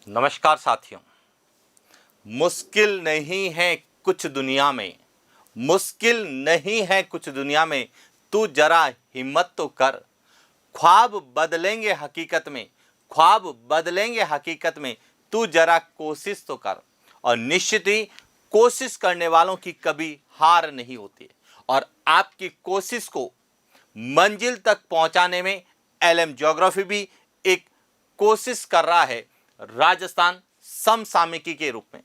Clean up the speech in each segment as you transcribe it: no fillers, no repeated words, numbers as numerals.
नमस्कार साथियों। मुश्किल नहीं है कुछ दुनिया में, मुश्किल नहीं है कुछ दुनिया में, तू जरा हिम्मत तो कर। ख्वाब बदलेंगे हकीकत में, ख्वाब बदलेंगे हकीकत में, तू जरा कोशिश तो कर। और निश्चित ही कोशिश करने वालों की कभी हार नहीं होती है। और आपकी कोशिश को मंजिल तक पहुंचाने में एलएम ज्योग्राफी भी एक कोशिश कर रहा है राजस्थान समसामयिकी के रूप में,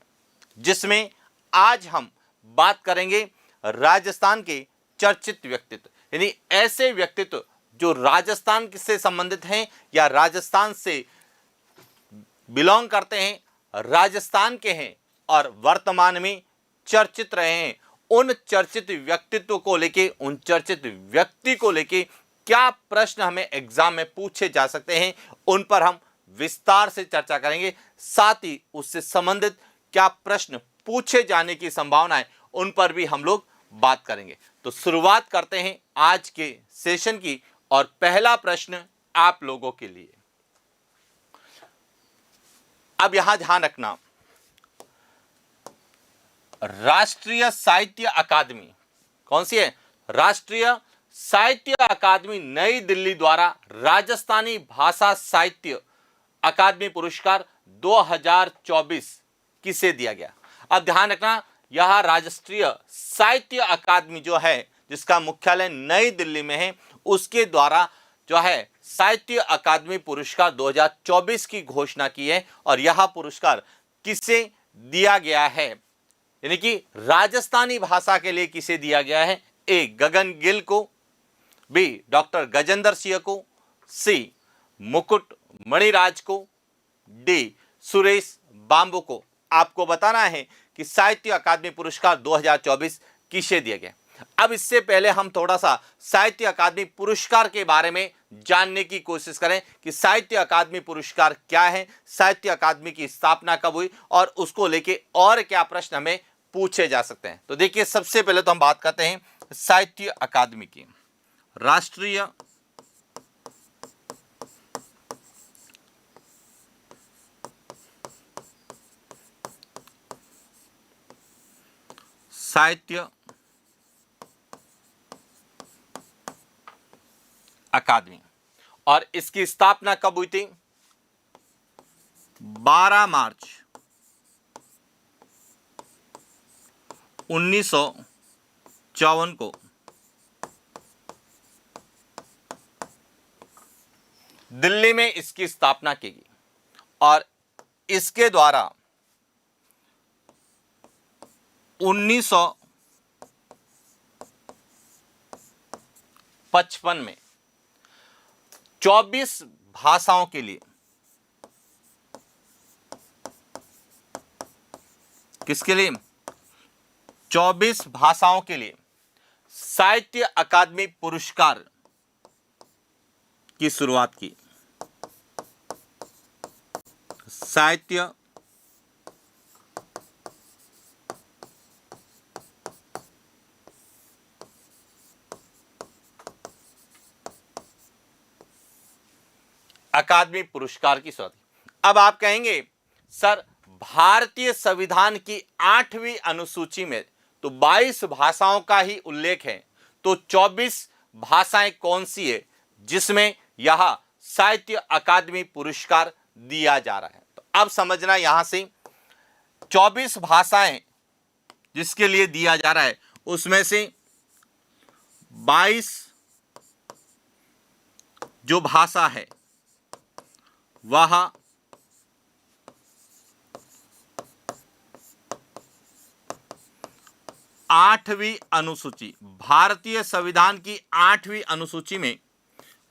जिसमें आज हम बात करेंगे राजस्थान के चर्चित व्यक्तित्व, यानी ऐसे व्यक्तित्व जो राजस्थान से संबंधित हैं या राजस्थान से बिलोंग करते हैं, राजस्थान के हैं और वर्तमान में चर्चित रहे हैं। उन चर्चित व्यक्तित्व को लेके, उन चर्चित व्यक्ति को लेके क्या प्रश्न हमें एग्जाम में पूछे जा सकते हैं, उन पर हम विस्तार से चर्चा करेंगे। साथ ही उससे संबंधित क्या प्रश्न पूछे जाने की संभावना है, उन पर भी हम लोग बात करेंगे। तो शुरुआत करते हैं आज के सेशन की, और पहला प्रश्न आप लोगों के लिए। अब यहां ध्यान रखना, राष्ट्रीय साहित्य अकादमी कौन सी है? राष्ट्रीय साहित्य अकादमी नई दिल्ली द्वारा राजस्थानी भाषा साहित्य अकादमी पुरस्कार 2024 किसे दिया गया? अब ध्यान रखना, यह राष्ट्रीय साहित्य अकादमी जो है, जिसका मुख्यालय नई दिल्ली में है, उसके द्वारा जो है साहित्य अकादमी पुरस्कार 2024 की घोषणा की है। और यह पुरस्कार किसे दिया गया है, यानी कि राजस्थानी भाषा के लिए किसे दिया गया है? ए गगन गिल को, बी डॉक्टर गजेंद्र सिंह को, सी मुकुट मणिराज को, डी सुरेश बांबू को। आपको बताना है कि साहित्य अकादमी पुरस्कार 2024 किसे दिया गया। अब इससे पहले हम थोड़ा सा साहित्य अकादमी पुरस्कार के बारे में जानने की कोशिश करें कि साहित्य अकादमी पुरस्कार क्या है, साहित्य अकादमी की स्थापना कब हुई और उसको लेके और क्या प्रश्न हमें पूछे जा सकते हैं। तो देखिए, सबसे पहले तो हम बात करते हैं साहित्य अकादमी की। राष्ट्रीय साहित्य अकादमी, और इसकी स्थापना कब हुई थी? 12 मार्च 1954 को दिल्ली में इसकी स्थापना की गई। और इसके द्वारा 1955 में 24 भाषाओं के लिए, किसके लिए? 24 भाषाओं के लिए साहित्य अकादमी पुरस्कार की शुरुआत की। साहित्य अकादमी पुरस्कार की शुरुआत। अब आप कहेंगे सर, भारतीय संविधान की 8वीं अनुसूची में तो 22 भाषाओं का ही उल्लेख है, तो 24 भाषाएं कौन सी है जिसमें यह साहित्य अकादमी पुरस्कार दिया जा रहा है? तो अब समझना, यहां से 24 भाषाएं जिसके लिए दिया जा रहा है, उसमें से 22 जो भाषा है वह आठवीं अनुसूची, भारतीय संविधान की 8वीं अनुसूची में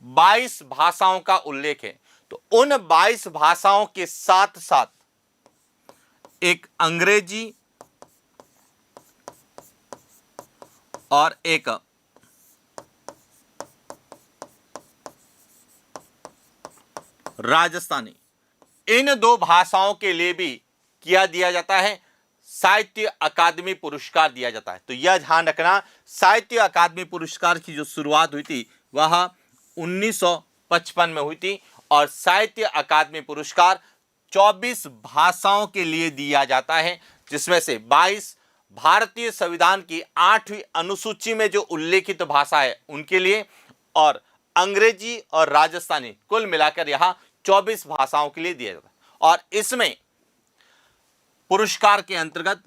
22 भाषाओं का उल्लेख है। तो उन 22 भाषाओं के साथ साथ एक अंग्रेजी और एक राजस्थानी, इन 2 भाषाओं के लिए भी किया दिया जाता है, साहित्य अकादमी पुरस्कार दिया जाता है। तो यह ध्यान रखना, साहित्य अकादमी पुरस्कार की जो शुरुआत हुई थी वह 1955 में हुई थी, और साहित्य अकादमी पुरस्कार 24 भाषाओं के लिए दिया जाता है, जिसमें से 22 भारतीय संविधान की 8वीं अनुसूची में जो उल्लेखित भाषा है उनके लिए, और अंग्रेजी और राजस्थानी कुल मिलाकर यहां 24 भाषाओं के लिए दिया जाता है। और इसमें पुरस्कार के अंतर्गत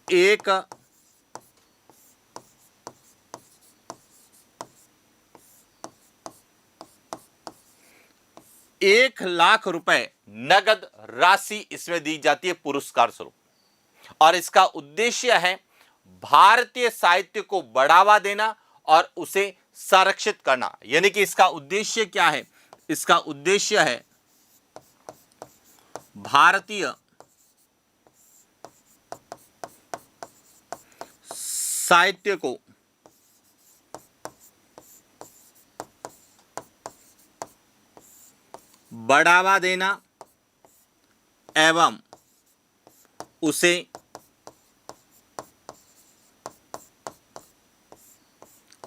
एक 1,00,000 रुपए नगद राशि इसमें दी जाती है पुरस्कार स्वरूप, और इसका उद्देश्य है भारतीय साहित्य को बढ़ावा देना और उसे संरक्षित करना। यानी कि इसका उद्देश्य क्या है? इसका उद्देश्य है भारतीय साहित्य को बढ़ावा देना एवं उसे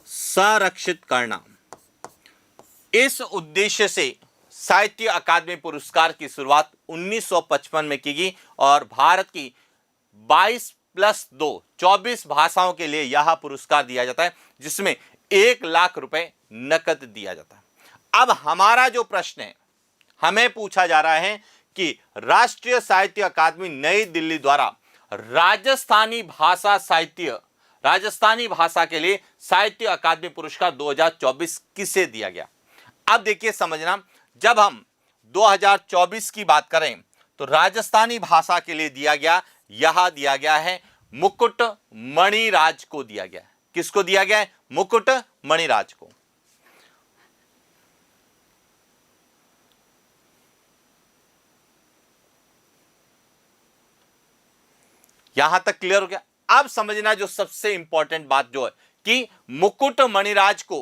संरक्षित करना। इस उद्देश्य से साहित्य अकादमी पुरस्कार की शुरुआत 1955 में की गई और भारत की 22+2 24 भाषाओं के लिए यह पुरस्कार दिया जाता है, जिसमें 1,00,000 रुपए नकद दिया जाता है। अब हमारा जो प्रश्न है, हमें पूछा जा रहा है कि राष्ट्रीय साहित्य अकादमी नई दिल्ली द्वारा राजस्थानी भाषा के लिए साहित्य अकादमी पुरस्कार 2024 किसे दिया गया। अब देखिए समझना, जब हम 2024 की बात करें तो राजस्थानी भाषा के लिए दिया गया है मुकुट मणिराज को दिया गया है। किसको दिया गया है? मुकुट मणिराज को। यहां तक क्लियर हो गया? अब समझना जो सबसे इंपॉर्टेंट बात जो है कि मुकुट मणिराज को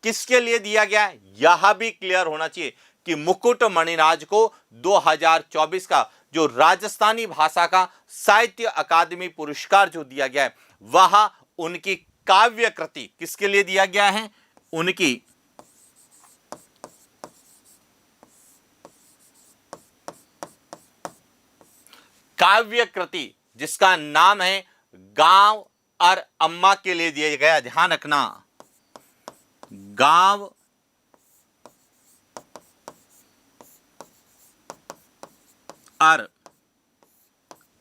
किसके लिए दिया गया है, यह भी क्लियर होना चाहिए कि मुकुट मणिराज को 2024 का जो राजस्थानी भाषा का साहित्य अकादमी पुरस्कार जो दिया गया है वह उनकी काव्य कृति किसके लिए दिया गया है? उनकी काव्य कृति जिसका नाम है गांव और अम्मा के लिए दिया गया। ध्यान रखना, गांव और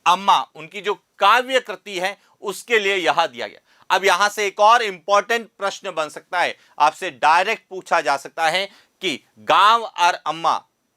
अम्मा उनकी जो काव्य कृति है उसके लिए यह दिया गया। अब यहां से एक और इंपॉर्टेंट प्रश्न बन सकता है, आपसे डायरेक्ट पूछा जा सकता है कि गांव और अम्मा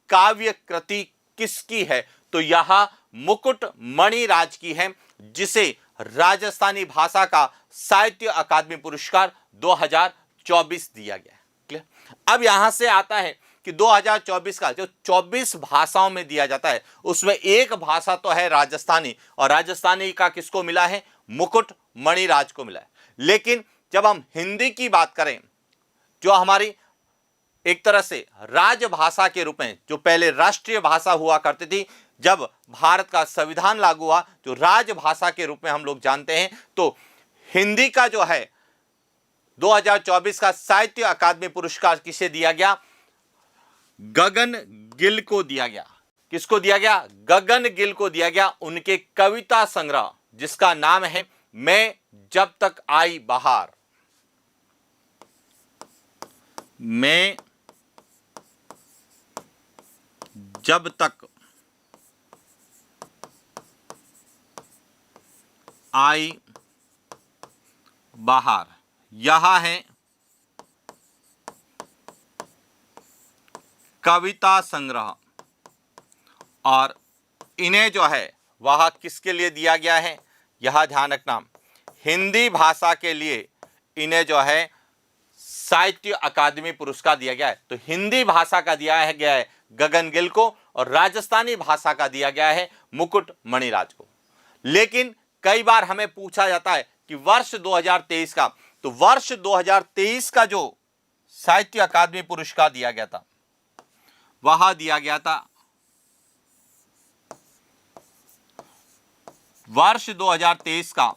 काव्य कृति किसकी है? तो यह मुकुट मणिराज की है, जिसे राजस्थानी भाषा का साहित्य अकादमी पुरस्कार 2024 दिया गया है। क्लियर? अब यहां से आता है कि 2024 का जो 24 भाषाओं में दिया जाता है उसमें एक भाषा तो है राजस्थानी, और राजस्थानी का किसको मिला है? मुकुट मणिराज को मिला है। लेकिन जब हम हिंदी की बात करें, जो हमारी एक तरह से राजभाषा के रूप में जो पहले राष्ट्रीय भाषा हुआ करती थी, जब भारत का संविधान लागू हुआ जो राजभाषा के रूप में हम लोग जानते हैं, तो हिंदी का जो है 2024 का साहित्य अकादमी पुरस्कार किसे दिया गया? गगन गिल को दिया गया। किसको दिया गया? गगन गिल को दिया गया। उनके कविता संग्रह जिसका नाम है मैं जब तक आई बहार। मैं जब तक आई बहार, यह है कविता संग्रह, और इन्हें जो है वह किसके लिए दिया गया है? यह ध्यान रखना, हिंदी भाषा के लिए इन्हें जो है साहित्य अकादमी पुरस्कार दिया गया है। तो हिंदी भाषा का दिया गया है गगन गिल को और राजस्थानी भाषा का दिया गया है मुकुट मणिराज को। लेकिन कई बार हमें पूछा जाता है कि वर्ष 2023 का, तो वर्ष 2023 का जो साहित्य अकादमी पुरस्कार दिया गया था वह दिया गया था वर्ष 2023 का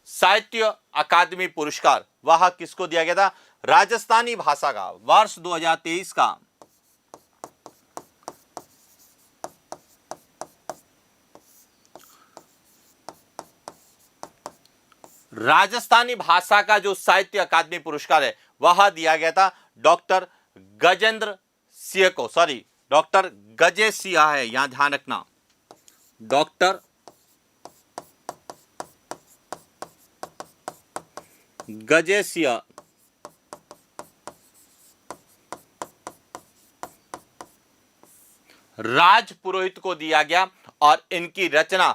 साहित्य अकादमी पुरस्कार वह किसको दिया गया था? राजस्थानी भाषा का वर्ष 2023 का राजस्थानी भाषा का जो साहित्य अकादमी पुरस्कार है वह दिया गया था डॉक्टर गजेंद्र सिंह को, सॉरी डॉक्टर गजे सिंह है, यहां ध्यान रखना, डॉक्टर गजे सिंह राज पुरोहित को दिया गया और इनकी रचना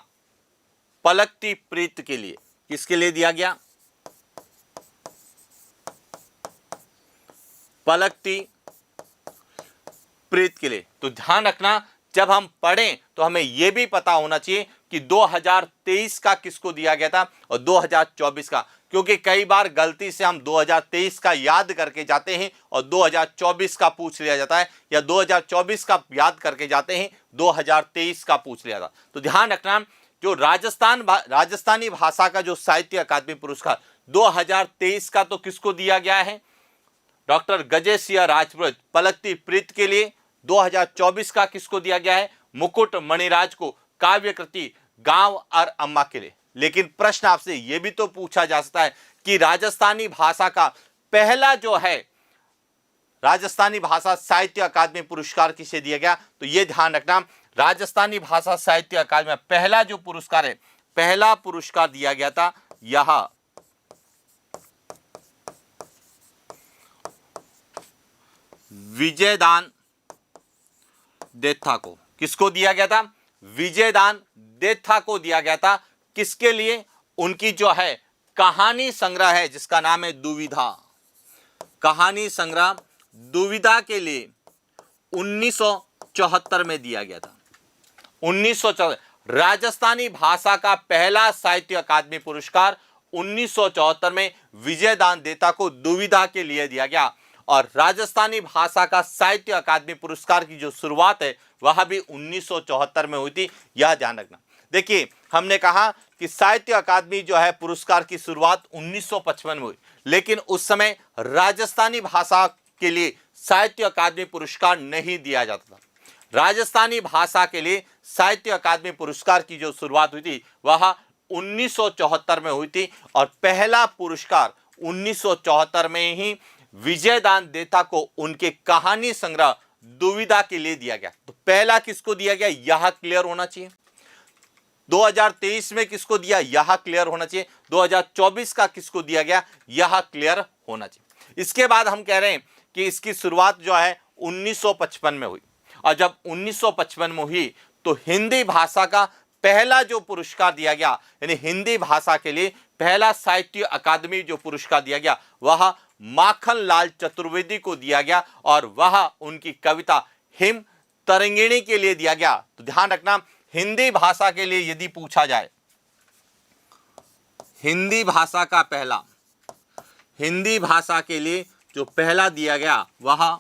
पलकती प्रीत के लिए, किसके लिए दिया गया? पलकती प्रीत के लिए। तो ध्यान रखना जब हम पढ़ें तो हमें यह भी पता होना चाहिए कि 2023 का किसको दिया गया था और 2024 का, क्योंकि कई बार गलती से हम 2023 का याद करके जाते हैं और 2024 का पूछ लिया जाता है, या 2024 का याद करके जाते हैं 2023 का पूछ लिया जाता। तो ध्यान रखना जो राजस्थानी भाषा का जो साहित्य अकादमी पुरस्कार 2023 का तो किसको दिया गया है? डॉक्टर गजे सिंह राजपुरोहित पलकती प्रीत के लिए। 2024 का किसको दिया गया है? मुकुट मणिराज को काव्य कृति गांव और अम्मा के लिए। लेकिन प्रश्न आपसे यह भी तो पूछा जा सकता है कि राजस्थानी भाषा का पहला जो है राजस्थानी भाषा साहित्य अकादमी पुरस्कार किसे दिया गया? तो यह ध्यान रखना राजस्थानी भाषा साहित्य अकादमी में पहला जो पुरस्कार है, पहला पुरस्कार दिया गया था यह विजयदान देथा को। किसको दिया गया था? विजयदान देथा को दिया गया था। किसके लिए? उनकी जो है कहानी संग्रह है जिसका नाम है दुविधा, कहानी संग्रह दुविधा के लिए 1974 में दिया गया था। 1974 राजस्थानी भाषा का पहला साहित्य अकादमी पुरस्कार 1974 में विजयदान देथा को दुविधा के लिए दिया गया। और राजस्थानी भाषा का साहित्य अकादमी पुरस्कार की जो शुरुआत है वह भी 1974 में हुई थी, यह ध्यान रखना। देखिए हमने कहा कि साहित्य अकादमी जो है पुरस्कार की शुरुआत 1955 में हुई, लेकिन उस समय राजस्थानी भाषा के लिए साहित्य अकादमी पुरस्कार नहीं दिया जाता था। राजस्थानी भाषा के लिए साहित्य अकादमी पुरस्कार की जो शुरुआत हुई थी वह 1974 में हुई थी और पहला पुरस्कार 1974 में ही विजयदान देथा को उनके कहानी संग्रह दुविधा के लिए दिया गया। तो पहला किसको दिया गया यह क्लियर होना चाहिए। 2023 में किसको दिया यह क्लियर होना चाहिए। 2024 का किसको दिया गया यह क्लियर होना चाहिए। इसके बाद हम कह रहे हैं कि इसकी शुरुआत जो है 1955 में हुई, और जब 1955 में हुई तो हिंदी भाषा का पहला जो पुरस्कार दिया गया, यानी हिंदी भाषा के लिए पहला साहित्य अकादमी जो पुरस्कार दिया गया वह माखनलाल चतुर्वेदी को दिया गया और वह उनकी कविता हिम तरंगिणी के लिए दिया गया। तो ध्यान रखना हिंदी भाषा के लिए यदि पूछा जाए, हिंदी भाषा का पहला, हिंदी भाषा के लिए जो पहला दिया गया वह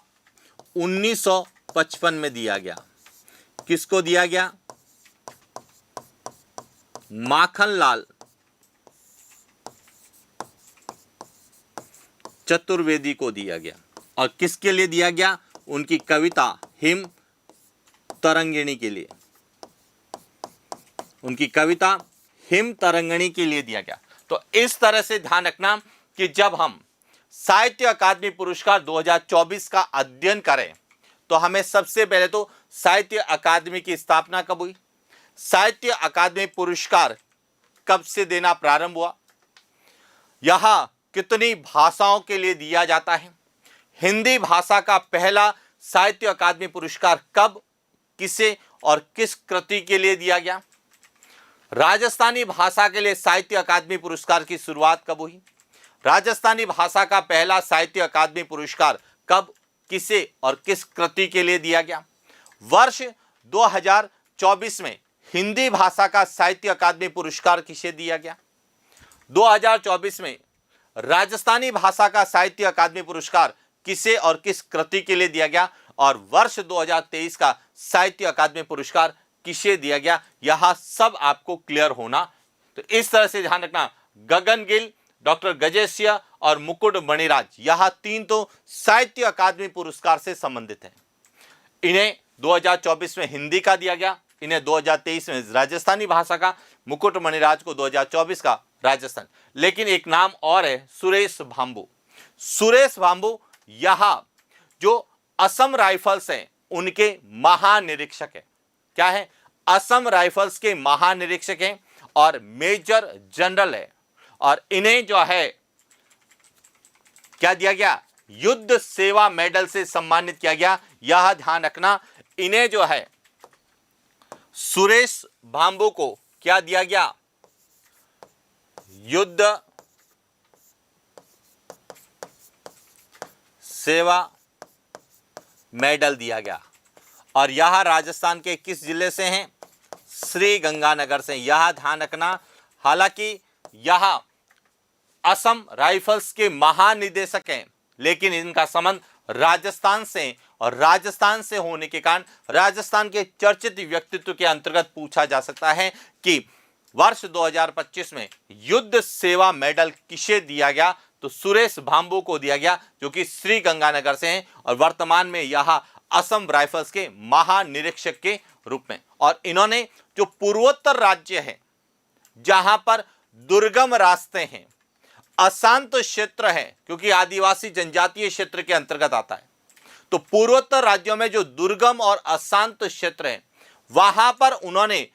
1955 में दिया गया। किसको दिया गया? माखनलाल चतुर्वेदी को दिया गया। और किसके लिए दिया गया? उनकी कविता हिम तरंगिणी के लिए, उनकी कविता हिम तरंगिणी के लिए दिया गया। तो इस तरह से ध्यान रखना कि जब हम साहित्य अकादमी पुरस्कार 2024 का अध्ययन करें तो हमें सबसे पहले तो साहित्य अकादमी की स्थापना कब हुई, साहित्य अकादमी पुरस्कार कब से देना प्रारंभ हुआ, यह कितनी भाषाओं के लिए दिया जाता है, हिंदी भाषा का पहला साहित्य अकादमी पुरस्कार कब, किसे और किस कृति के लिए दिया गया, राजस्थानी भाषा के लिए साहित्य अकादमी पुरस्कार की शुरुआत कब हुई, राजस्थानी भाषा का पहला साहित्य अकादमी पुरस्कार कब, किसे और किस कृति के लिए दिया गया, वर्ष 2024 में हिंदी भाषा का साहित्य अकादमी पुरस्कार किसे दिया गया, 2024 में राजस्थानी भाषा का साहित्य अकादमी पुरस्कार किसे और किस कृति के लिए दिया गया, और वर्ष 2023 का साहित्य अकादमी पुरस्कार किसे दिया गया, यह सब आपको क्लियर होना। तो इस तरह से ध्यान रखना गगन गिल डॉक्टर गजेसिया और मुकुट मणिराज, यह तीन तो साहित्य अकादमी पुरस्कार से संबंधित हैं। इन्हें 2024 में हिंदी का दिया गया, इन्हें 2023 में राजस्थानी भाषा का, मुकुट मणिराज को 2024 का राजस्थान। लेकिन एक नाम और है, सुरेश भांबू। सुरेश भांबू यह जो असम राइफल्स हैं उनके महानिरीक्षक है। क्या है? असम राइफल्स के महानिरीक्षक हैं और मेजर जनरल है। और इन्हें जो है क्या दिया गया? युद्ध सेवा मेडल से सम्मानित किया गया। यह ध्यान रखना, इन्हें जो है सुरेश भांबू को क्या दिया गया? युद्ध सेवा मेडल दिया गया। और यह राजस्थान के किस जिले से हैं? श्री गंगानगर से। यह ध्यान रखना, हालांकि यह असम राइफल्स के महानिदेशक हैं, लेकिन इनका संबंध राजस्थान से, और राजस्थान से होने के कारण राजस्थान के चर्चित व्यक्तित्व के अंतर्गत पूछा जा सकता है कि वर्ष 2025 में युद्ध सेवा मेडल किसे दिया गया? तो सुरेश भांबू को दिया गया, जो कि श्री गंगानगर से हैं और वर्तमान में यह असम राइफल्स के महानिरीक्षक के रूप में। और इन्होंने जो पूर्वोत्तर राज्य है जहां पर दुर्गम रास्ते हैं, अशांत क्षेत्र है, क्योंकि आदिवासी जनजातीय क्षेत्र के अंतर्गत आता है, तो पूर्वोत्तर राज्यों में जो दुर्गम और अशांत क्षेत्र है वहां पर उन्होंने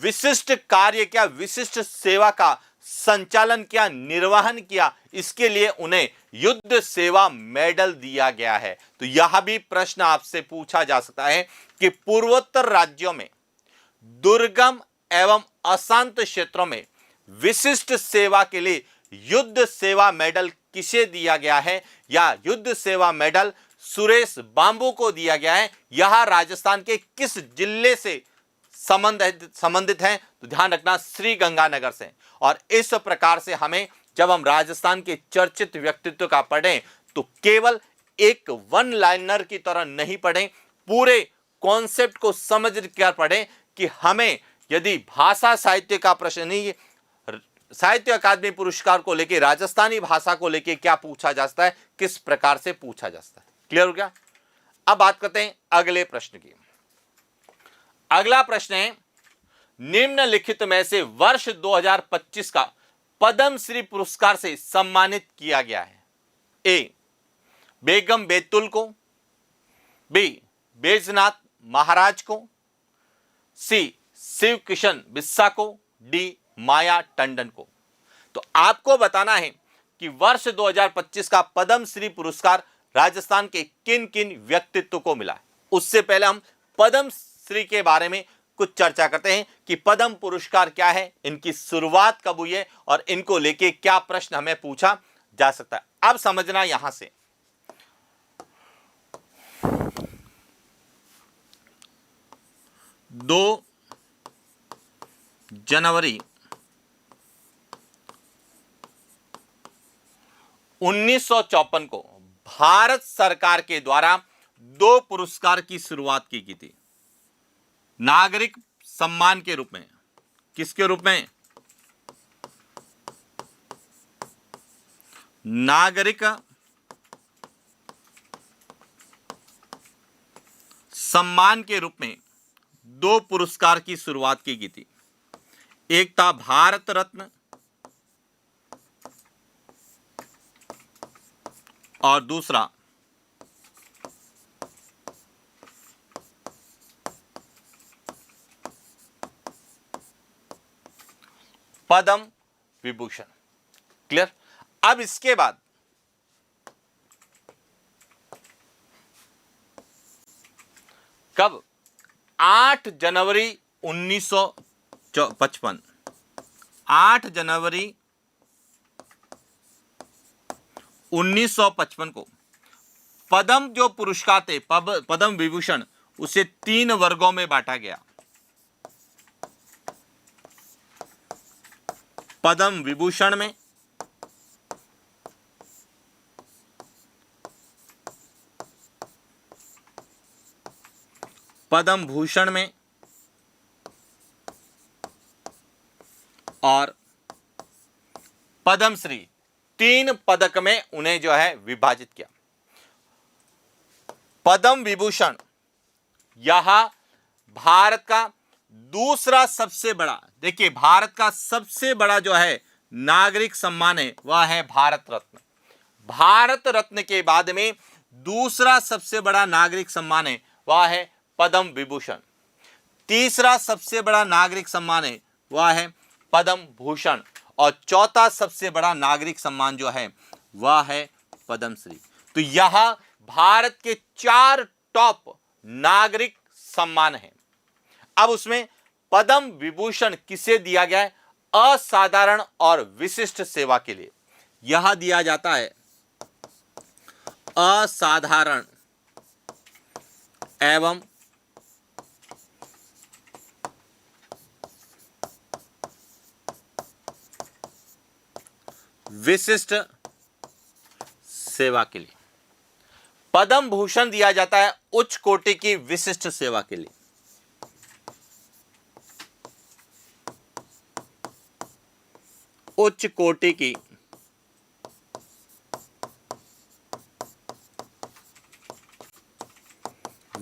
विशिष्ट कार्य किया, विशिष्ट सेवा का संचालन किया, निर्वहन किया। इसके लिए उन्हें युद्ध सेवा मेडल दिया गया है। तो यह भी प्रश्न आपसे पूछा जा सकता है कि पूर्वोत्तर राज्यों में दुर्गम एवं अशांत क्षेत्रों में विशिष्ट सेवा के लिए युद्ध सेवा मेडल किसे दिया गया है? या युद्ध सेवा मेडल सुरेश भांबू को दिया गया है। यह राजस्थान के किस जिले से संबंधित हैं? तो ध्यान रखना, श्री गंगानगर से। और इस प्रकार से हमें, जब हम राजस्थान के चर्चित व्यक्तित्व का पढ़ें, तो केवल एक वन लाइनर की तरह नहीं पढ़ें, पूरे कॉन्सेप्ट को समझ कर पढ़ें कि हमें यदि भाषा साहित्य का प्रश्न नहीं, साहित्य अकादमी पुरस्कार को लेकर, राजस्थानी भाषा को लेकर क्या पूछा जा सकता है, किस प्रकार से पूछा जा सकता है। क्लियर हो गया? अब बात करते हैं अगले प्रश्न की। अगला प्रश्न है, निम्नलिखित में से वर्ष 2025 का पद्मश्री पुरस्कार से सम्मानित किया गया है? ए, बेगम बैतुल को, बी, बैजनाथ महाराज को, सी, शिव किशन बिस्सा को, डी, माया टंडन को। तो आपको बताना है कि वर्ष 2025 का पद्मश्री पुरस्कार राजस्थान के किन किन व्यक्तित्व को मिला है। उससे पहले हम पद्मश्री के बारे में कुछ चर्चा करते हैं कि पद्म पुरस्कार क्या है, इनकी शुरुआत कब हुई है और इनको लेके क्या प्रश्न हमें पूछा जा सकता है। अब समझना, यहां से 2 जनवरी 1954 को भारत सरकार के द्वारा 2 पुरस्कार की शुरुआत की गई थी, नागरिक सम्मान के रूप में। किसके रूप में? नागरिक सम्मान के रूप में 2 पुरस्कार की शुरुआत की गई थी। एक था भारत रत्न और दूसरा पद्म विभूषण। क्लियर? अब इसके बाद कब? 8 जनवरी 1955, 8 जनवरी 1955 को पद्म जो पुरस्कार थे, पद्म विभूषण, उसे 3 वर्गों में बांटा गया। पद्म विभूषण में, पद्म भूषण में और पद्मश्री 3 पदक में उन्हें जो है विभाजित किया। पद्म विभूषण यह भारत का दूसरा सबसे बड़ा, देखिए भारत का सबसे बड़ा जो है नागरिक सम्मान है वह है भारत रत्न। भारत रत्न के बाद में दूसरा सबसे बड़ा नागरिक सम्मान है वह है पद्म विभूषण। तीसरा सबसे बड़ा नागरिक सम्मान है वह है पद्म भूषण और चौथा सबसे बड़ा नागरिक सम्मान जो है वह है पद्मश्री। तो यह भारत के 4 टॉप नागरिक सम्मान हैं। अब उसमें पद्म विभूषण किसे दिया गया है? असाधारण और विशिष्ट सेवा के लिए यह दिया जाता है असाधारण एवं विशिष्ट सेवा के लिए। पद्म भूषण दिया जाता है उच्च कोटि की विशिष्ट सेवा के लिए। उच्च कोटि की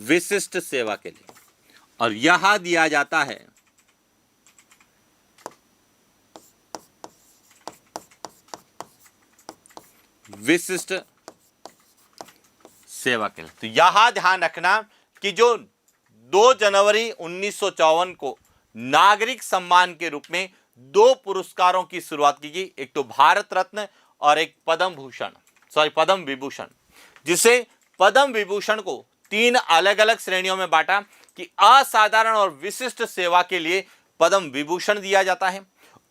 विशिष्ट सेवा के लिए और यह दिया जाता है विशिष्ट सेवा के लिए। तो यहां ध्यान रखना कि जो 2 जनवरी 1954 को नागरिक सम्मान के रूप में 2 पुरस्कारों की शुरुआत की गई, एक तो भारत रत्न और एक पद्म विभूषण, जिसे पद्म विभूषण को 3 अलग अलग श्रेणियों में बांटा कि असाधारण और विशिष्ट सेवा के लिए पद्म विभूषण दिया जाता है,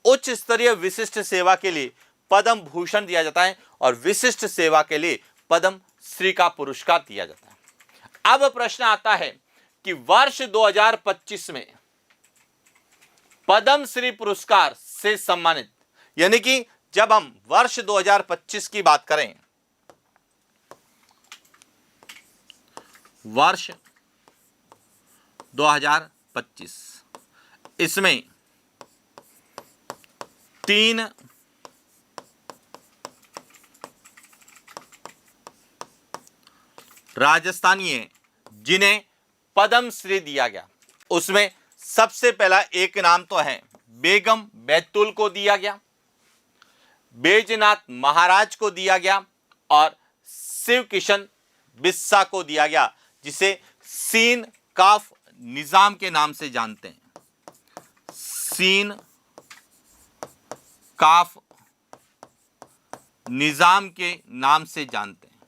उच्च स्तरीय विशिष्ट सेवा के लिए पद्म भूषण दिया जाता है और विशिष्ट सेवा के लिए पद्म श्री का पुरस्कार दिया जाता है। अब प्रश्न आता है कि वर्ष 2025 में पद्म श्री पुरस्कार से सम्मानित, यानी कि जब हम वर्ष 2025 की बात करें, वर्ष 2025 इसमें 3 राजस्थानी हैं जिन्हें पद्म श्री दिया गया। उसमें सबसे पहला एक नाम तो है बेगम बैतुल को दिया गया, बैजनाथ महाराज को दिया गया और शिव किशन बिस्सा को दिया गया, जिसे सीन काफ निजाम के नाम से जानते हैं। सीन काफ निजाम के नाम से जानते हैं,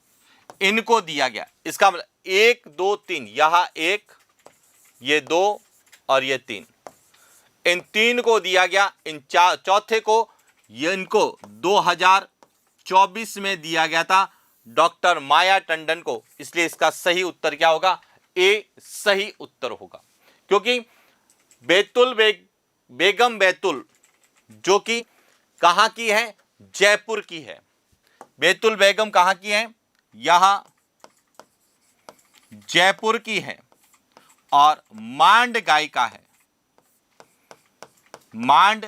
इनको दिया गया। इसका मतलब 1 2 3, यहां 1, ये 2 और ये 3, इन 3 को दिया गया। इन चौथे को इनको 2024 में दिया गया था डॉक्टर माया टंडन को। इसलिए इसका सही उत्तर क्या होगा? ए सही उत्तर होगा, क्योंकि बेगम बैतुल जो कि कहां की है? जयपुर की है। बैतुल बेगम कहां की है? यहां जयपुर की है और मांड गायिका है, मांड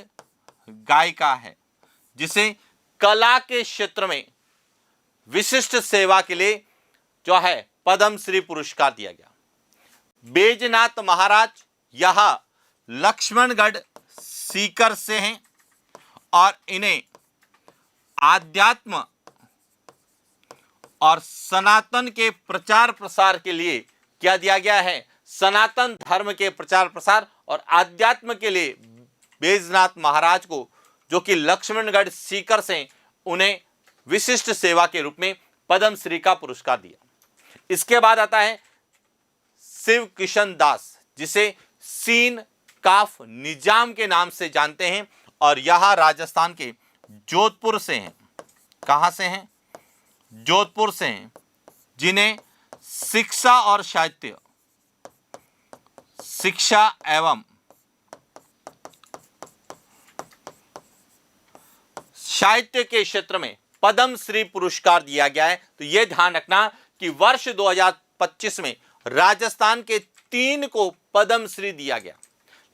गायिका है, जिसे कला के क्षेत्र में विशिष्ट सेवा के लिए जो है पद्मश्री पुरस्कार दिया गया। बैजनाथ महाराज यह लक्ष्मणगढ़ सीकर से हैं और इन्हें आध्यात्म और सनातन के प्रचार प्रसार के लिए क्या दिया गया है? सनातन धर्म के प्रचार प्रसार और आध्यात्म के लिए बैजनाथ महाराज को, जो कि लक्ष्मणगढ़ सीकर से, उन्हें विशिष्ट सेवा के रूप में पद्मश्री का पुरस्कार दिया। इसके बाद आता है शिव किशन दास, जिसे सीन काफ निजाम के नाम से जानते हैं और यह राजस्थान के जोधपुर से हैं। कहां से हैं? जोधपुर से हैं, जिन्हें शिक्षा और साहित्य, शिक्षा एवं साहित्य के क्षेत्र में पद्मश्री पुरस्कार दिया गया है। तो यह ध्यान रखना कि वर्ष 2025 में राजस्थान के 3 को पद्मश्री दिया गया,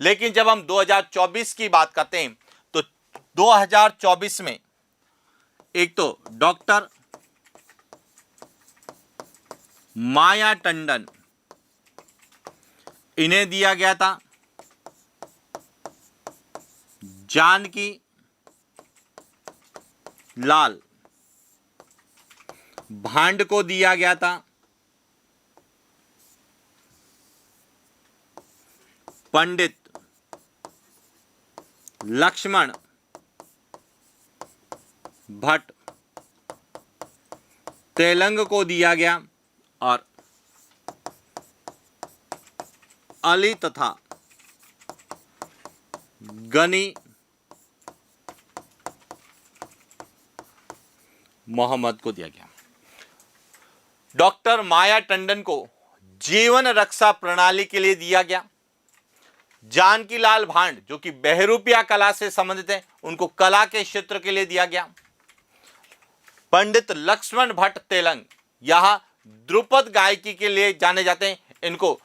लेकिन जब हम 2024 की बात करते हैं तो 2024 में एक तो डॉक्टर माया टंडन, इन्हें दिया गया था। जानकी लाल भांड को दिया गया था। पंडित लक्ष्मण भट्ट तेलंग को दिया गया और अली तथा गनी मोहम्मद को दिया गया। डॉक्टर माया टंडन को जीवन रक्षा प्रणाली के लिए दिया गया। जानकी लाल भांड जो कि बहरूपिया कला से संबंधित है, उनको कला के क्षेत्र के लिए दिया गया। पंडित लक्ष्मण भट्ट तेलंग यह ध्रुपद गायकी के लिए जाने जाते हैं, इनको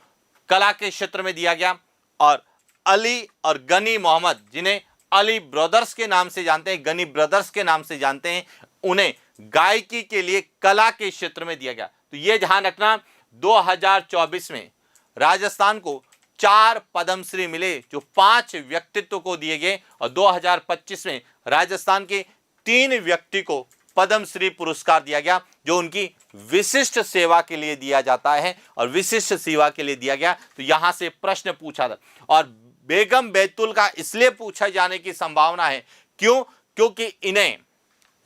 कला के क्षेत्र में दिया गया। और अली और गनी मोहम्मद, जिन्हें अली ब्रदर्स के नाम से जानते हैं, गनी ब्रदर्स के नाम से जानते हैं, उन्हें गायकी के लिए कला के क्षेत्र में दिया गया। तो यह ध्यान रखना, 2024 में राजस्थान को 4 पद्मश्री मिले जो 5 व्यक्तित्व को दिए गए, और 2025 में राजस्थान के 3 व्यक्ति को पद्मश्री पुरस्कार दिया गया जो उनकी विशिष्ट सेवा के लिए दिया जाता है, और विशिष्ट सेवा के लिए दिया गया। तो यहां से प्रश्न पूछा था, और बेगम बैतुल का इसलिए पूछा जाने की संभावना है क्योंकि इन्हें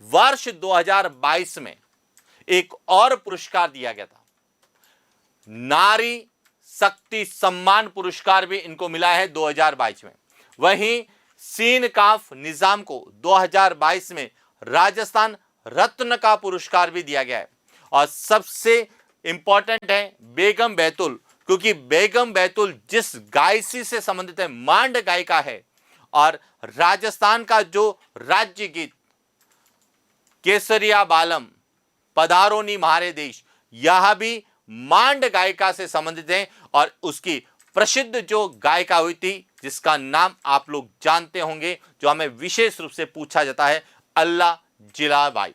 वर्ष 2022 में एक और पुरस्कार दिया गया था, नारी शक्ति सम्मान पुरस्कार भी इनको मिला है 2022 में। वहीं सीन काफ निजाम को 2022 में राजस्थान रत्न का पुरस्कार भी दिया गया है। और सबसे इंपॉर्टेंट है बेगम बैतुल, क्योंकि बेगम बैतुल जिस गायकी से संबंधित है, मांड गायिका है, और राजस्थान का जो राज्य गीत केसरिया बालम पधारोनी म्हारे देश, यह भी मांड गायिका से संबंधित है। और उसकी प्रसिद्ध जो गायिका हुई थी, जिसका नाम आप लोग जानते होंगे, जो हमें विशेष रूप से पूछा जाता है, अल्लाह जिलाबाई।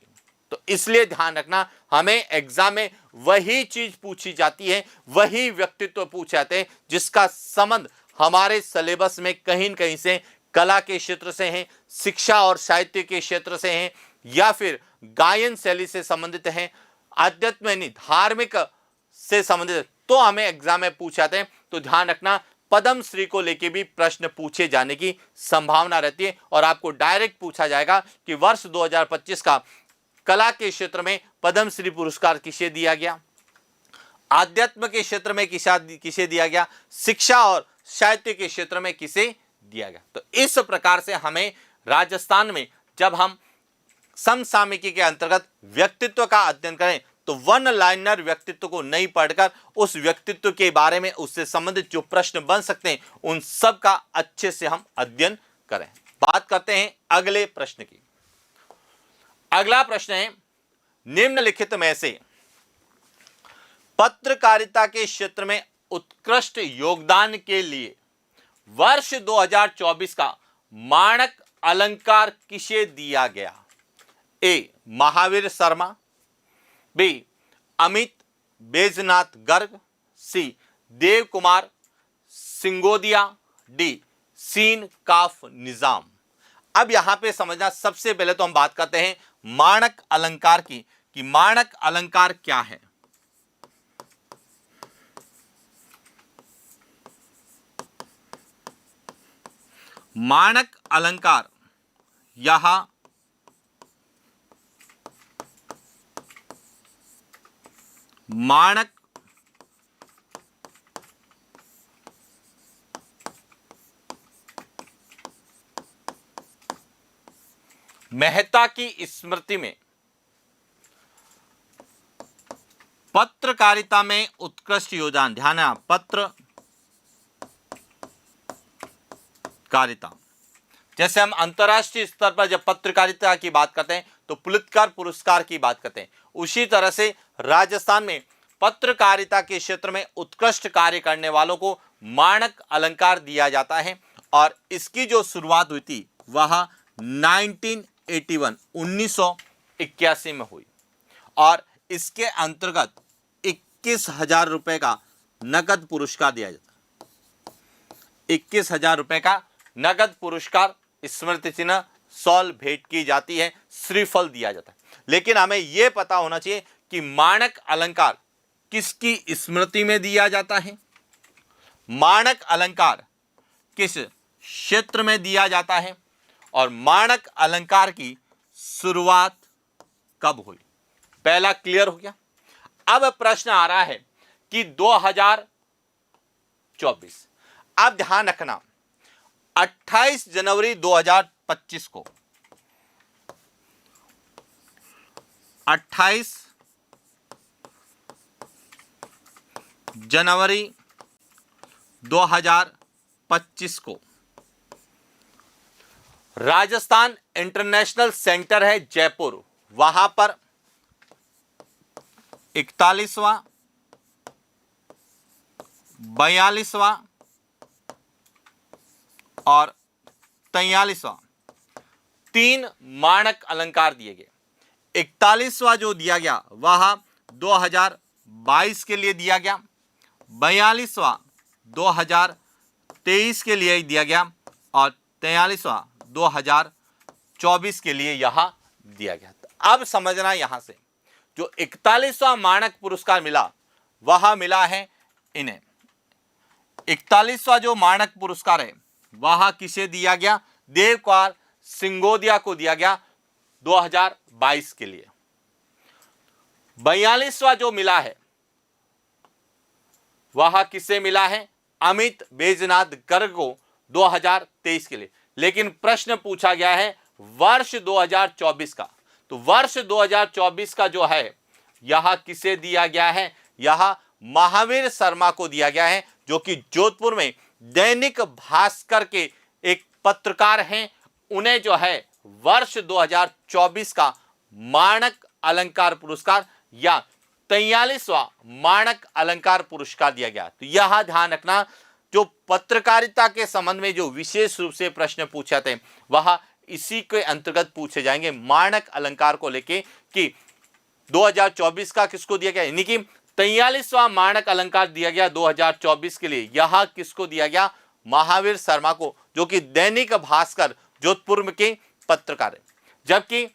तो इसलिए ध्यान रखना, हमें एग्जाम में वही चीज पूछी जाती है, वही व्यक्तित्व पूछे जाते हैं जिसका संबंध हमारे सिलेबस में कहीं न कहीं से कला के क्षेत्र से है, शिक्षा और साहित्य के क्षेत्र से है, या फिर गायन शैली से संबंधित है, आध्यात्म यानी धार्मिक से संबंधित, तो हमें एग्जाम में पूछे जाते हैं। तो ध्यान रखना, पद्मश्री को लेके भी प्रश्न पूछे जाने की संभावना रहती है, और आपको डायरेक्ट पूछा जाएगा कि वर्ष 2025 का कला के क्षेत्र में पद्मश्री पुरस्कार किसे दिया गया, आध्यात्म के क्षेत्र में किसे दिया गया, शिक्षा और साहित्य के क्षेत्र में किसे दिया गया। तो इस प्रकार से हमें राजस्थान में जब हम समसामयिकी के अंतर्गत व्यक्तित्व का अध्ययन करें, तो वन लाइनर व्यक्तित्व को नहीं पढ़कर उस व्यक्तित्व के बारे में उससे संबंधित जो प्रश्न बन सकते हैं, उन सब का अच्छे से हम अध्ययन करें। बात करते हैं अगले प्रश्न की। अगला प्रश्न है, निम्नलिखित में से पत्रकारिता के क्षेत्र में उत्कृष्ट योगदान के लिए वर्ष 2024 का माणक अलंकार किसे दिया गया? ए महावीर शर्मा, बी अमित बैजनाथ गर्ग, सी देव कुमार सिंगोदिया, डी सीन काफ निजाम। अब यहां पे समझना, सबसे पहले तो हम बात करते हैं माणक अलंकार की, कि माणक अलंकार क्या है। माणक अलंकार यह माणक मेहता की स्मृति में पत्रकारिता में उत्कृष्ट योगदान, ध्यान है, पत्रकारिता, जैसे हम अंतर्राष्ट्रीय स्तर पर जब पत्रकारिता की बात करते हैं तो पुलित्जर पुरस्कार की बात करते हैं, उसी तरह से राजस्थान में पत्रकारिता के क्षेत्र में उत्कृष्ट कार्य करने वालों को माणक अलंकार दिया जाता है। और इसकी जो शुरुआत हुई थी वह 1981 1981 में हुई और इसके अंतर्गत 21,000 रुपए का नगद पुरस्कार दिया जाता है। 21,000 रुपए का नगद पुरस्कार, स्मृति चिन्ह, शॉल भेंट की जाती है, श्रीफल दिया जाता है। लेकिन हमें यह पता होना चाहिए कि माणक अलंकार किसकी स्मृति में दिया जाता है, माणक अलंकार किस क्षेत्र में दिया जाता है और माणक अलंकार की शुरुआत कब हुई। पहला क्लियर हो गया। अब प्रश्न आ रहा है कि 2024, अब ध्यान रखना 28 जनवरी 2025 को 28 जनवरी 2025 को राजस्थान इंटरनेशनल सेंटर है जयपुर, वहां पर 41वां, 42वां और 43वां 3 माणक अलंकार दिए गए। 41वां जो दिया गया वह 2022 के लिए दिया गया, 42वां 2023 के लिए दिया गया और 43वां 2024 के लिए यहां दिया गया। अब समझना, यहां से जो 41वां माणक पुरस्कार मिला वह मिला है इन्हें। 41वां जो माणक पुरस्कार है वह किसे दिया गया, देवकुमार सिंगोदिया को दिया गया 2022 के लिए। 42वां जो मिला है वह किसे मिला है, अमित बैजनाथ गर्ग को 2023 के लिए। लेकिन प्रश्न पूछा गया है वर्ष 2024 का, तो वर्ष 2024 का जो है यह किसे दिया गया है, यह महावीर शर्मा को दिया गया है, जो कि जोधपुर में दैनिक भास्कर के एक पत्रकार हैं। उन्हें जो है वर्ष 2024 का माणक अलंकार पुरस्कार या 43वां माणक अलंकार पुरस्कार दिया गया। तो यह ध्यान रखना, जो पत्रकारिता के संबंध में जो विशेष रूप से प्रश्न पूछे थे वह इसी के अंतर्गत पूछे जाएंगे, माणक अलंकार को लेके कि 2024 का किसको दिया गया, यानी कि 43वां माणक अलंकार दिया गया 2024 के लिए। यह किसको दिया गया, महावीर शर्मा को, जो कि दैनिक भास्कर जोधपुर के पत्रकार है। जबकि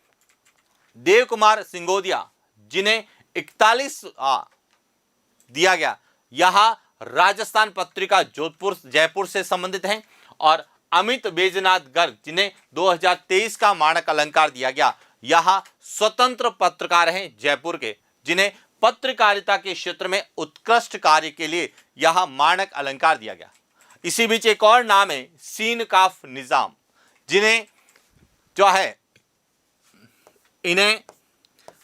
देवकुमार सिंगोदिया जिन्हें 41 दिया गया, यह राजस्थान पत्रिका जोधपुर जयपुर से संबंधित हैं, और अमित बैजनाथ गर्ग जिन्हें 2023 का माणक अलंकार दिया गया, यह स्वतंत्र पत्रकार हैं जयपुर के, जिन्हें पत्रकारिता के क्षेत्र में उत्कृष्ट कार्य के लिए यह माणक अलंकार दिया गया। इसी बीच एक और नाम है सीन काफ निजाम, जिन्हें जो है इन्हें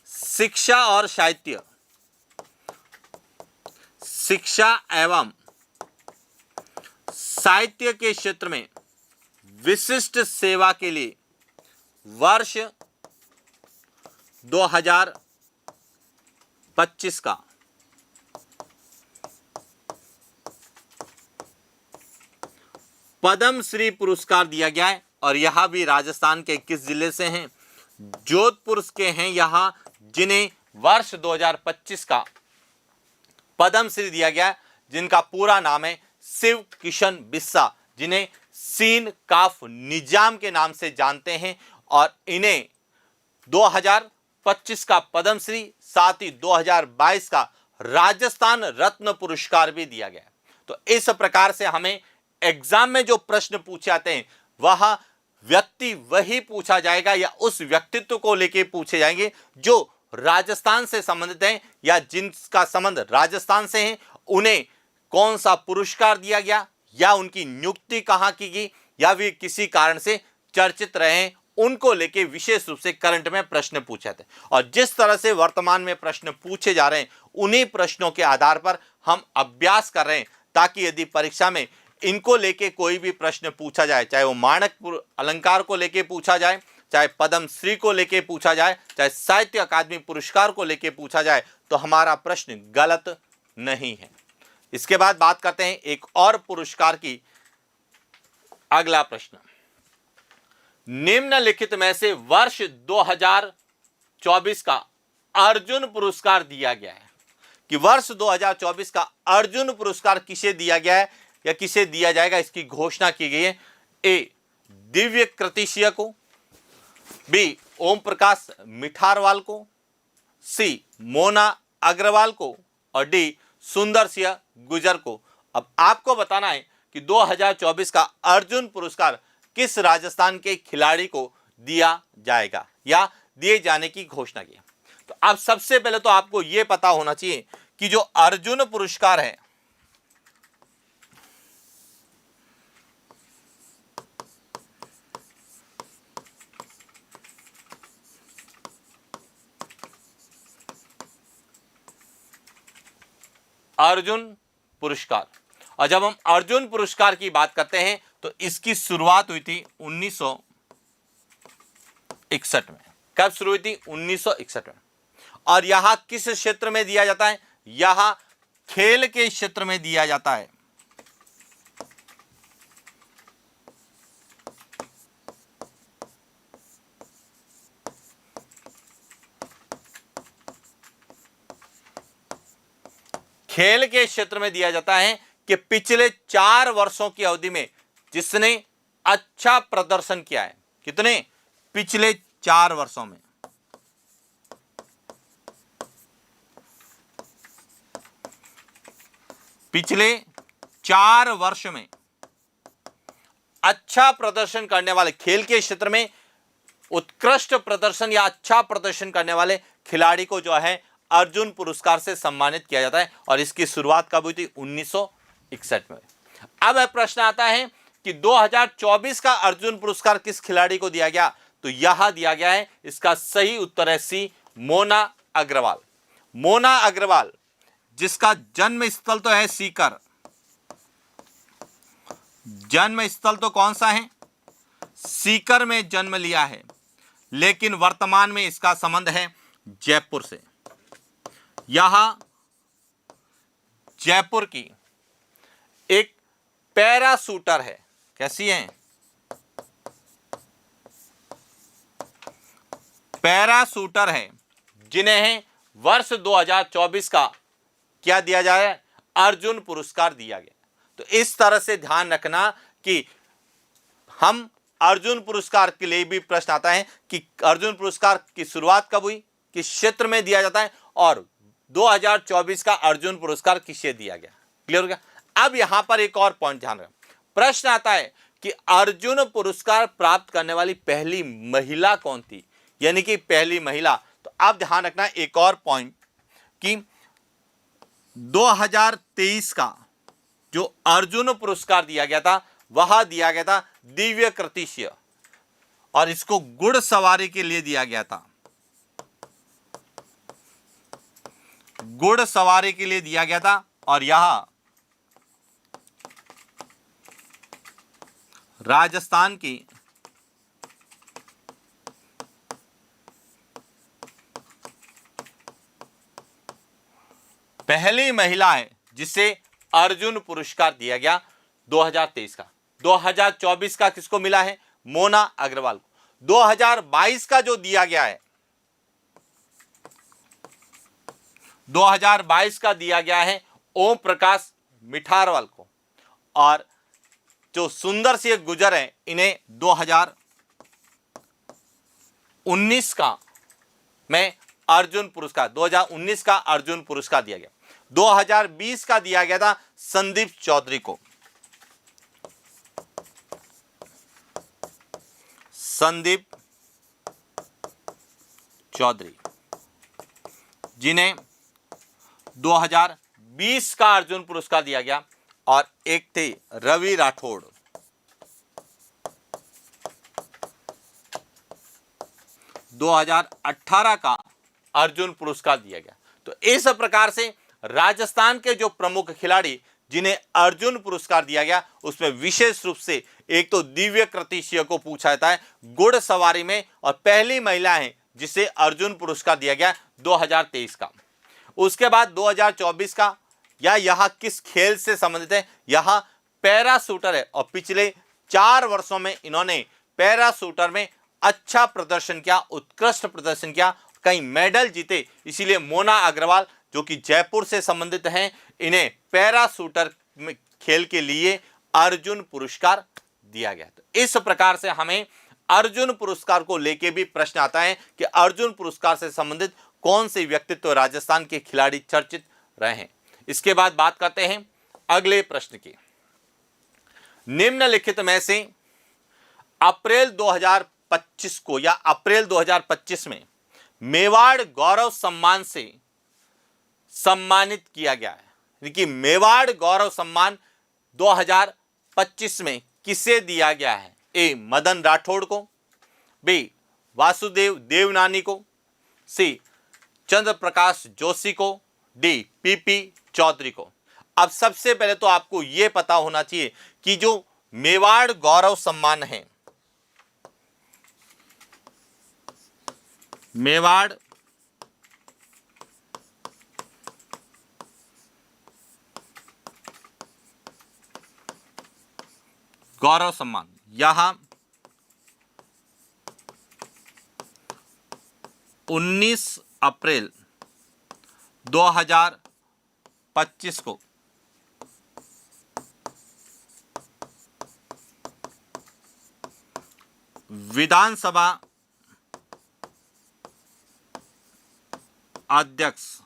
शिक्षा और साहित्य, शिक्षा एवं साहित्य के क्षेत्र में विशिष्ट सेवा के लिए वर्ष 2025 का पद्मश्री पुरस्कार दिया गया है। और यह भी राजस्थान के किस जिले से हैं, जोधपुर के हैं यह, जिन्हें वर्ष 2025 का पद्मश्री दिया गया, जिनका पूरा नाम है शिव किशन बिस्सा, जिन्हें सीन काफ निजाम के नाम से जानते हैं। और इन्हें 2025 का पद्मश्री, साथ ही 2022 का राजस्थान रत्न पुरस्कार भी दिया गया। तो इस प्रकार से हमें एग्जाम में जो प्रश्न पूछे जाते हैं वह व्यक्ति वही पूछा जाएगा या उस व्यक्तित्व को लेके पूछे जाएंगे जो राजस्थान से संबंधित हैं या जिनका संबंध राजस्थान से है। उन्हें कौन सा पुरस्कार दिया गया या उनकी नियुक्ति कहां की गई या वे किसी कारण से चर्चित रहे, उनको लेके विशेष रूप से करंट में प्रश्न पूछे थे। और जिस तरह से वर्तमान में प्रश्न पूछे जा रहे हैं उन्हीं प्रश्नों के आधार पर हम अभ्यास कर रहे हैं, ताकि यदि परीक्षा में इनको लेके कोई भी प्रश्न पूछा जाए, चाहे वो माणक अलंकार को लेके पूछा जाए, चाहे पद्मश्री को लेके पूछा जाए, चाहे साहित्य अकादमी पुरस्कार को लेके पूछा जाए, तो हमारा प्रश्न गलत नहीं है। इसके बाद बात करते हैं एक और पुरस्कार की। अगला प्रश्न, निम्नलिखित में से वर्ष 2024 का अर्जुन पुरस्कार दिया गया है, कि वर्ष 2024 का अर्जुन पुरस्कार किसे दिया गया है या किसे दिया जाएगा, इसकी घोषणा की गई है। ए, दिव्य कृतिशिया को, बी, ओम प्रकाश मिठारवाल को, सी, मोना अग्रवाल को, और डी, सुंदर सिंह गुजर को। अब आपको बताना है कि 2024 का अर्जुन पुरस्कार किस राजस्थान के खिलाड़ी को दिया जाएगा या दिए जाने की घोषणा की। तो अब सबसे पहले तो आपको यह पता होना चाहिए कि जो अर्जुन पुरस्कार है, अर्जुन पुरस्कार, और जब हम अर्जुन पुरस्कार की बात करते हैं तो इसकी शुरुआत हुई थी 1961 में। कब शुरू हुई थी? 1961 में। और यहां किस क्षेत्र में दिया जाता है? यहां खेल के क्षेत्र में दिया जाता है। खेल के क्षेत्र में दिया जाता है कि पिछले 4 वर्षों की अवधि में जिसने अच्छा प्रदर्शन किया है। कितने? पिछले 4 वर्षों में। पिछले 4 वर्ष में अच्छा प्रदर्शन करने वाले, खेल के क्षेत्र में उत्कृष्ट प्रदर्शन या अच्छा प्रदर्शन करने वाले खिलाड़ी को जो है अर्जुन पुरस्कार से सम्मानित किया जाता है। और इसकी शुरुआत कब हुई थी? 1961 में। अब प्रश्न आता है कि 2024 का अर्जुन पुरस्कार किस खिलाड़ी को दिया गया? तो यहां दिया गया है, इसका सही उत्तर है सी, मोना अग्रवाल। मोना अग्रवाल, जिसका जन्म स्थल तो है सीकर। जन्म स्थल तो कौन सा है? सीकर में जन्म लिया है, लेकिन वर्तमान में इसका संबंध है जयपुर से। यहां जयपुर की एक पैराशूटर है। कैसी है? पैराशूटर है, जिन्हें वर्ष 2024 का क्या दिया जाए? अर्जुन पुरस्कार दिया गया। तो इस तरह से ध्यान रखना कि हम अर्जुन पुरस्कार के लिए भी प्रश्न आता है कि अर्जुन पुरस्कार की शुरुआत कब हुई, किस क्षेत्र में दिया जाता है, और 2024 का अर्जुन पुरस्कार किसे दिया गया। क्लियर हो गया? अब यहां पर एक और पॉइंट ध्यान रखें। प्रश्न आता है कि अर्जुन पुरस्कार प्राप्त करने वाली पहली महिला कौन थी, यानी कि पहली महिला। तो अब ध्यान रखना एक और पॉइंट कि 2023 का जो अर्जुन पुरस्कार दिया गया था वह दिया गया था दिव्य कृतिशिया, और इसको घुड़सवारी के लिए दिया गया था। घुड़सवारी के लिए दिया गया था, और यह राजस्थान की पहली महिला है जिसे अर्जुन पुरस्कार दिया गया 2023 का। 2024 का किसको मिला है? मोना अग्रवाल को। 2022 का जो दिया गया है, 2022 का दिया गया है ओम प्रकाश मिठारवाल को, और जो सुंदर सिंह गुजर हैं इन्हें 2019 का में अर्जुन पुरस्कार, 2019 का अर्जुन पुरस्कार दिया गया। 2020 का दिया गया था संदीप चौधरी को। संदीप चौधरी, जिन्हें 2020 का अर्जुन पुरस्कार दिया गया। और एक थे रवि राठौड़, 2018 का अर्जुन पुरस्कार दिया गया। तो इस प्रकार से राजस्थान के जो प्रमुख खिलाड़ी जिन्हें अर्जुन पुरस्कार दिया गया, उसमें विशेष रूप से एक तो दिव्य कृतिशिया को पूछा जाता है घुड़सवारी में, और पहली महिला है जिसे अर्जुन पुरस्कार दिया गया 2023 का। उसके बाद 2024 का, या यह किस खेल से संबंधित है? यह पैराशूटर है, और पिछले 4 वर्षों में इन्होंने पैराशूटर में अच्छा प्रदर्शन किया, उत्कृष्ट प्रदर्शन किया, कई मेडल जीते, इसीलिए मोना अग्रवाल जो कि जयपुर से संबंधित हैं, इन्हें पैरा शूटर में खेल के लिए अर्जुन पुरस्कार दिया गया। तो इस प्रकार से हमें अर्जुन पुरस्कार को लेके भी प्रश्न आता है कि अर्जुन पुरस्कार से संबंधित कौन से व्यक्तित्व राजस्थान के खिलाड़ी चर्चित रहे हैं। इसके बाद बात करते हैं अगले प्रश्न की। निम्नलिखित में से अप्रैल 2025 को या अप्रैल 2025 में मेवाड़ गौरव सम्मान से सम्मानित किया गया है, यानी कि मेवाड़ गौरव सम्मान 2025 में किसे दिया गया है? ए मदन राठौड़ को, बी वासुदेव देवनानी को, सी चंद्र प्रकाश जोशी को, डी पीपी चौधरी को। अब सबसे पहले तो आपको यह पता होना चाहिए कि जो मेवाड़ गौरव सम्मान है, मेवाड़ गौरव सम्मान यहां 19 अप्रैल 2025 को विधानसभा अध्यक्ष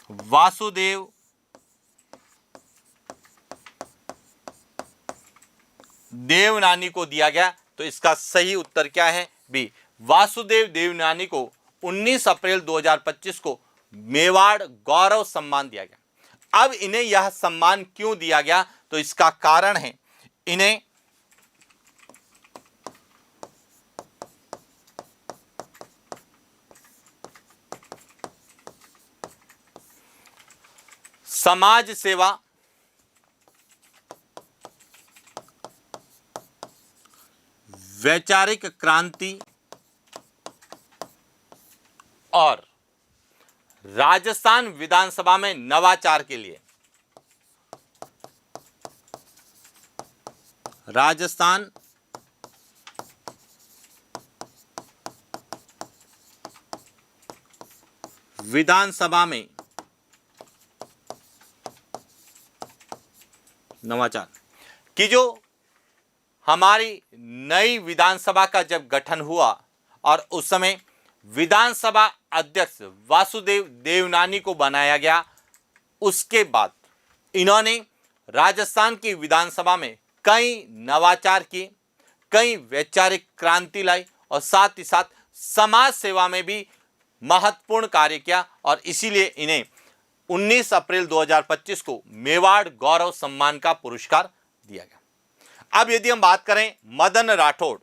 वासुदेव देवनानी को दिया गया। तो इसका सही उत्तर क्या है? बी वासुदेव देवनानी को 19 अप्रैल 2025 को मेवाड़ गौरव सम्मान दिया गया। अब इन्हें यह सम्मान क्यों दिया गया? तो इसका कारण है, इन्हें समाज सेवा, वैचारिक क्रांति और राजस्थान विधानसभा में नवाचार के लिए, राजस्थान विधानसभा में नवाचार की जो हमारी नई विधानसभा का जब गठन हुआ और उस समय विधानसभा अध्यक्ष वासुदेव देवनानी को बनाया गया, उसके बाद इन्होंने राजस्थान की विधानसभा में कई नवाचार किए, कई वैचारिक क्रांति लाई और साथ ही साथ समाज सेवा में भी महत्वपूर्ण कार्य किया और इसीलिए इन्हें 19 अप्रैल 2025 को मेवाड़ गौरव सम्मान का पुरस्कार दिया गया। अब यदि हम बात करें मदन राठौड़,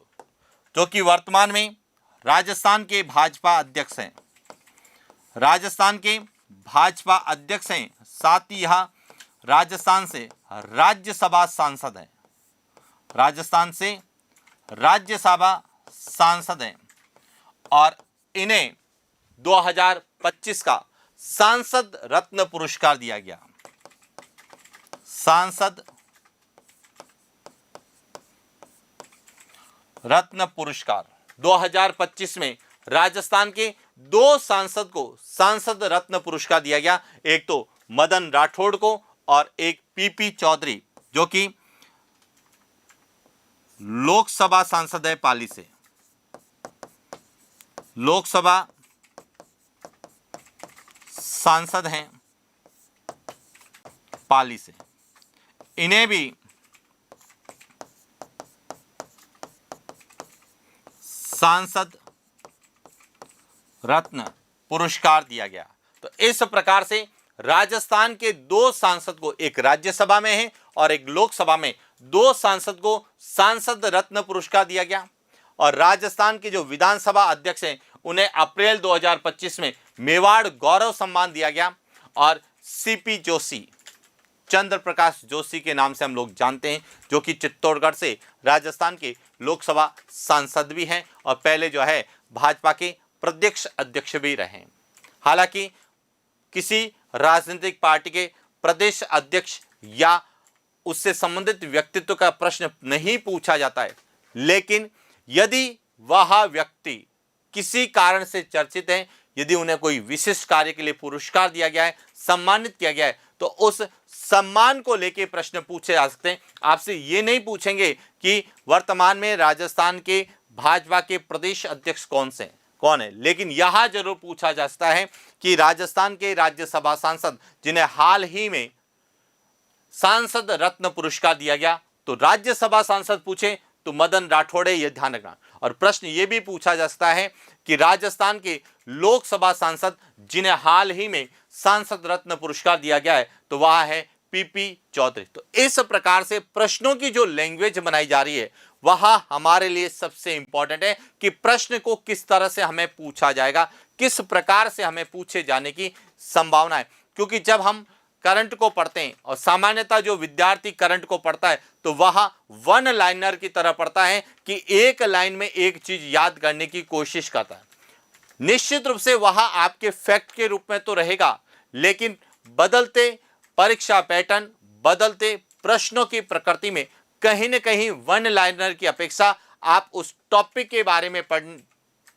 जो कि वर्तमान में राजस्थान के भाजपा अध्यक्ष हैं, राजस्थान के भाजपा अध्यक्ष हैं, साथ ही यह राजस्थान से राज्यसभा सांसद हैं, राजस्थान से राज्यसभा सांसद हैं और इन्हें 2025 का सांसद रत्न पुरस्कार दिया गया। सांसद रत्न पुरस्कार 2025 में राजस्थान के दो सांसद को सांसद रत्न पुरस्कार दिया गया, एक तो मदन राठौड़ को और एक पीपी चौधरी जो कि लोकसभा सांसद है पाली से, लोकसभा सांसद हैं पाली से। इन्हें भी सांसद रत्न पुरस्कार दिया गया। तो इस प्रकार से राजस्थान के दो सांसद को, एक राज्यसभा में है और एक लोकसभा में, दो सांसद को सांसद रत्न पुरस्कार दिया गया और राजस्थान के जो विधानसभा अध्यक्ष हैं उन्हें अप्रैल 2025 में मेवाड़ गौरव सम्मान दिया गया और सीपी जोशी, चंद्र प्रकाश जोशी के नाम से हम लोग जानते हैं, जो कि चित्तौड़गढ़ से राजस्थान के लोकसभा सांसद भी हैं और पहले जो है भाजपा के प्रदेश अध्यक्ष भी रहे। हालांकि किसी राजनीतिक पार्टी के प्रदेश अध्यक्ष या उससे संबंधित व्यक्तित्व का प्रश्न नहीं पूछा जाता है, लेकिन यदि वह व्यक्ति किसी कारण से चर्चित है, यदि उन्हें कोई विशिष्ट कार्य के लिए पुरस्कार दिया गया है, सम्मानित किया गया है, तो उस सम्मान को लेके प्रश्न पूछे जा सकते हैं। आपसे ये नहीं पूछेंगे कि वर्तमान में राजस्थान के भाजपा के प्रदेश अध्यक्ष कौन है, लेकिन यह जरूर पूछा जा सकता है कि राजस्थान के राज्यसभा सांसद जिन्हें हाल ही में सांसद रत्न पुरस्कार दिया गया, तो राज्यसभा सांसद पूछे तो मदन राठौड़ है, यह ध्यान रखना। और प्रश्न यह भी पूछा जा सकता है कि राजस्थान के लोकसभा सांसद जिन्हें हाल ही में सांसद रत्न पुरस्कार दिया गया है, तो वह है पीपी चौधरी। तो इस प्रकार से प्रश्नों की जो लैंग्वेज बनाई जा रही है वह हमारे लिए सबसे इंपॉर्टेंट है कि प्रश्न को किस तरह से हमें पूछा जाएगा, किस प्रकार से हमें पूछे जाने की संभावना है। क्योंकि जब हम करंट को पढ़ते हैं और सामान्यतः जो विद्यार्थी करंट को पढ़ता है तो वह वन लाइनर की तरह पढ़ता है कि एक लाइन में एक चीज याद करने की कोशिश करता है। निश्चित रूप से वह आपके फैक्ट के रूप में तो रहेगा, लेकिन बदलते परीक्षा पैटर्न, बदलते प्रश्नों की प्रकृति में कहीं न कहीं वन लाइनर की अपेक्षा आप उस टॉपिक के बारे में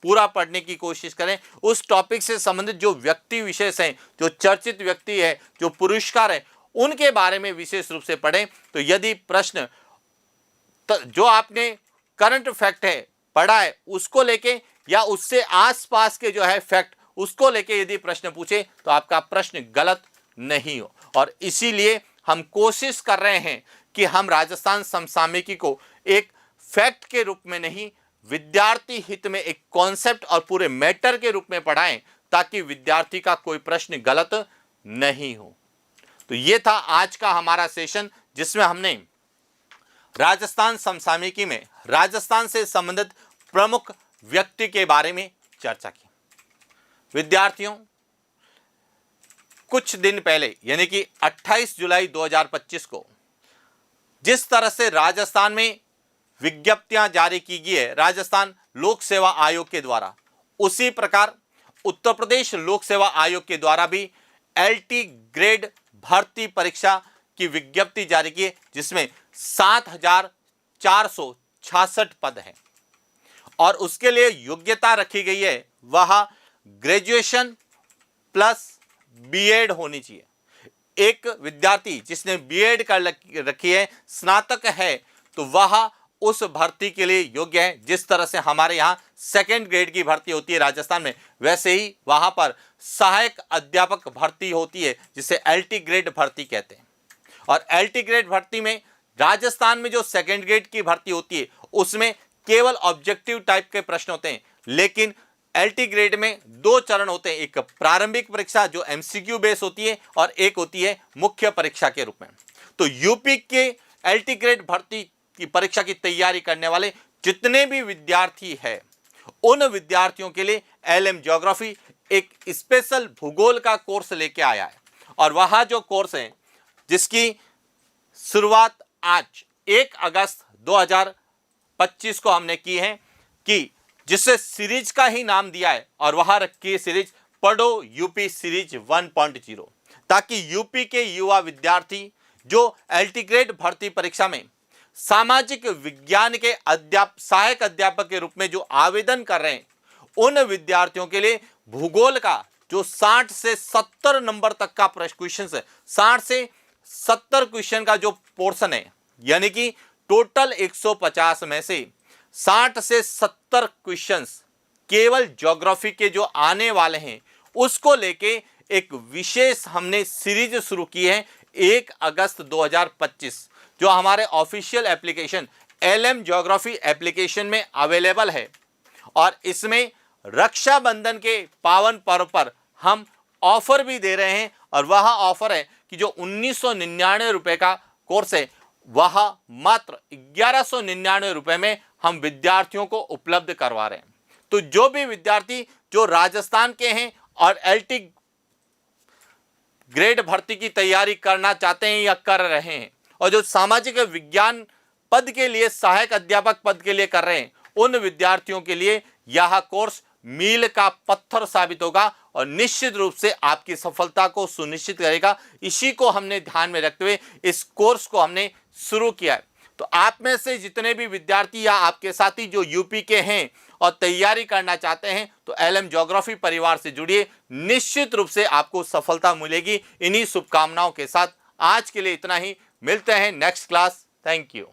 पूरा पढ़ने की कोशिश करें। उस टॉपिक से संबंधित जो व्यक्ति विशेष हैं, जो चर्चित व्यक्ति है, जो पुरस्कार है, उनके बारे में विशेष रूप से पढ़ें। तो यदि प्रश्न जो आपने करंट फैक्ट है पढ़ा है उसको लेके या उससे आसपास के जो है फैक्ट उसको लेके यदि प्रश्न पूछे तो आपका प्रश्न गलत नहीं हो। और इसीलिए हम कोशिश कर रहे हैं कि हम राजस्थान समसामयिकी को एक फैक्ट के रूप में नहीं, विद्यार्थी हित में एक कॉन्सेप्ट और पूरे मैटर के रूप में पढ़ाएं, ताकि विद्यार्थी का कोई प्रश्न गलत नहीं हो। तो ये था आज का हमारा सेशन, जिसमें हमने राजस्थान समसामयिकी में राजस्थान से संबंधित प्रमुख व्यक्ति के बारे में चर्चा की। विद्यार्थियों, कुछ दिन पहले यानी कि 28 जुलाई 2025 को जिस तरह से राजस्थान में विज्ञप्तियां जारी की गई है राजस्थान लोक सेवा आयोग के द्वारा, उसी प्रकार उत्तर प्रदेश लोक सेवा आयोग के द्वारा भी एलटी ग्रेड भर्ती परीक्षा की विज्ञप्ति जारी की है, जिसमें 7,466 पद हैं और उसके लिए योग्यता रखी गई है वह ग्रेजुएशन प्लस बीएड होनी चाहिए। एक विद्यार्थी जिसने बीएड कर रखी है, स्नातक है, तो वह उस भर्ती के लिए योग्य है। जिस तरह से हमारे यहाँ सेकेंड ग्रेड की भर्ती होती है राजस्थान में, वैसे ही वहाँ पर सहायक अध्यापक भर्ती होती है, जिसे एलटी ग्रेड भर्ती कहते हैं। और एलटी ग्रेड भर्ती में राजस्थान में जो सेकेंड ग्रेड की भर्ती होती है उसमें केवल ऑब्जेक्टिव टाइप के प्रश्न होते हैं, लेकिन एलटी ग्रेड में 2 चरण होते हैं, एक प्रारंभिक परीक्षा जो एमसीक्यू बेस होती है और एक होती है मुख्य परीक्षा के रूप में। तो यूपी के एलटी ग्रेड भर्ती की परीक्षा की तैयारी करने वाले जितने भी विद्यार्थी हैं, उन विद्यार्थियों के लिए एलएम ज्योग्राफी एक स्पेशल भूगोल का कोर्स लेके आया है। और वह जो कोर्स है जिसकी शुरुआत आज 1 अगस्त 2025 को हमने की है, कि जिससे सीरीज का ही नाम दिया है और वह रखी है सीरीज पढ़ो यूपी सीरीज 1.0, ताकि यूपी के युवा विद्यार्थी जो एलटी ग्रेड भर्ती परीक्षा में सामाजिक विज्ञान के सहायक अध्यापक के रूप में जो आवेदन कर रहे हैं, उन विद्यार्थियों के लिए भूगोल का जो 60 से 70 नंबर तक का क्वेश्चन है, 60 से 70 क्वेश्चन का जो पोर्शन है, यानी कि टोटल 150 में से 60 से 70 क्वेश्चंस केवल ज्योग्राफी के जो आने वाले हैं उसको लेके एक विशेष हमने सीरीज शुरू की है 1 अगस्त 2025, जो हमारे official application LM geography application में अवेलेबल है। और इसमें रक्षाबंधन के पावन पर्व पर हम ऑफर भी दे रहे हैं, और वह ऑफर है कि जो 1999 रुपए का कोर्स है वह मात्र 1199 रुपए में हम विद्यार्थियों को उपलब्ध करवा रहे हैं। तो जो भी विद्यार्थी जो राजस्थान के हैं और एलटी ग्रेड भर्ती की तैयारी करना चाहते हैं या कर रहे हैं, और जो सामाजिक विज्ञान पद के लिए सहायक अध्यापक पद के लिए कर रहे हैं, उन विद्यार्थियों के लिए यह कोर्स मील का पत्थर साबित होगा और निश्चित रूप से आपकी सफलता को सुनिश्चित करेगा। इसी को हमने ध्यान में रखते हुए इस कोर्स को हमने शुरू किया है। तो आप में से जितने भी विद्यार्थी या आपके साथी जो यूपी के हैं और तैयारी करना चाहते हैं तो एलएम ज्योग्राफी परिवार से जुड़िए, निश्चित रूप से आपको सफलता मिलेगी। इन्हीं शुभकामनाओं के साथ आज के लिए इतना ही, मिलते हैं नेक्स्ट क्लास। Thank you.